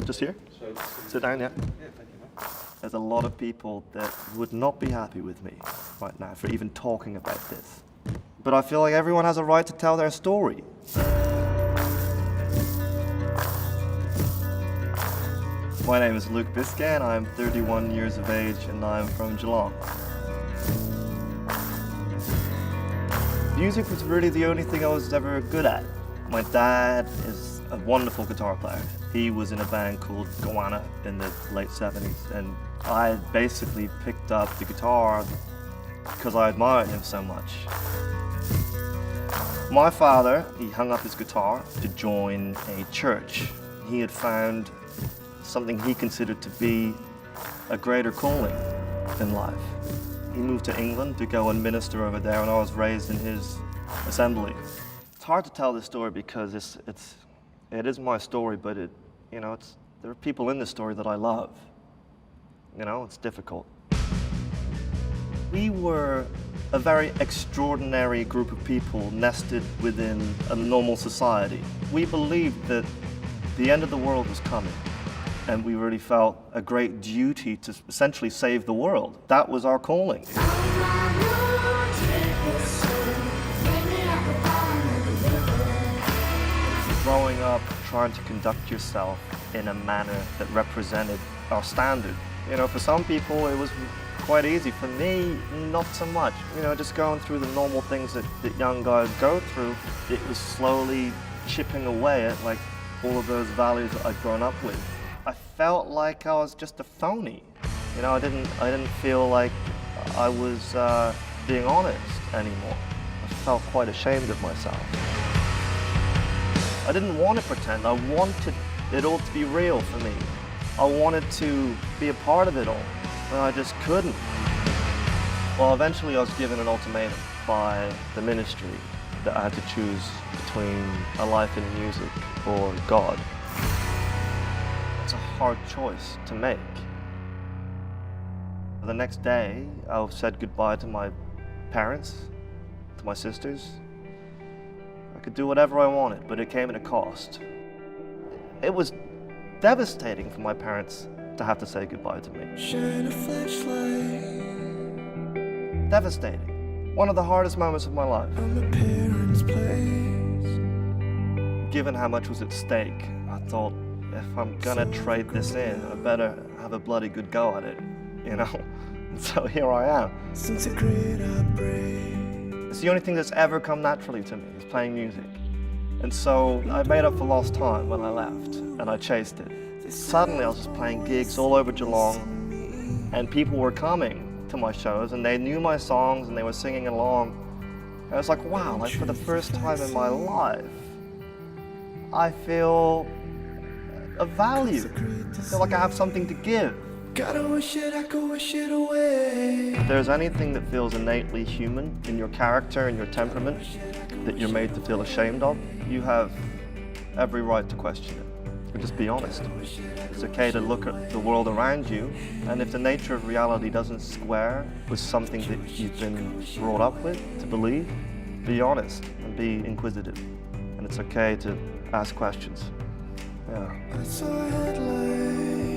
Just here? Sit down, yeah. There's a lot of people that would not be happy with me right now for even talking about this. But I feel like everyone has a right to tell their story. My name is Luke Biscan, I'm 31 years of age and I'm from Geelong. Music was really the only thing I was ever good at. My dad is a wonderful guitar player. He was in a band called Goanna in the late 70s, and I basically picked up the guitar because I admired him so much. My father, he hung up his guitar to join a church. He had found something he considered to be a greater calling in life. He moved to England to go and minister over there, and I was raised in his assembly. It's hard to tell this story because it is my story, but there are people in this story that I love. It's difficult. We were a very extraordinary group of people nested within a normal society. We believed that the end of the world was coming, and we really felt a great duty to essentially save the world. That was our calling. Growing up, trying to conduct yourself in a manner that represented our standard. For some people it was quite easy. For me, not so much. Just going through the normal things that young guys go through, it was slowly chipping away at like all of those values that I'd grown up with. I felt like I was just a phony. I didn't feel like I was being honest anymore. I felt quite ashamed of myself. I didn't want to pretend. I wanted it all to be real for me. I wanted to be a part of it all, but I just couldn't. Well, eventually I was given an ultimatum by the ministry that I had to choose between a life in music or God. It's a hard choice to make. The next day, I said goodbye to my parents, to my sisters. I could do whatever I wanted, but it came at a cost. It was devastating for my parents to have to say goodbye to me. Shine a flashlight. Devastating. One of the hardest moments of my life. On the parents' place. Given how much was at stake, I thought, if I'm gonna trade this in, I better have a bloody good go at it, And so here I am. Since a great outbreak. It's the only thing that's ever come naturally to me, is playing music. And so I made up for lost time when I left, and I chased it. Suddenly I was just playing gigs all over Geelong, and people were coming to my shows, and they knew my songs, and they were singing along. And I was like, wow, like for the first time in my life, I feel a value. I feel like I have something to give. Gotta wish it, I could wish it away. If there's anything that feels innately human in your character and your temperament that you're made to feel ashamed of, you have every right to question it. Or just be honest. It's okay to look at the world around you, and if the nature of reality doesn't square with something that you've been brought up with to believe, be honest and be inquisitive. And it's okay to ask questions. Yeah. I saw a headline.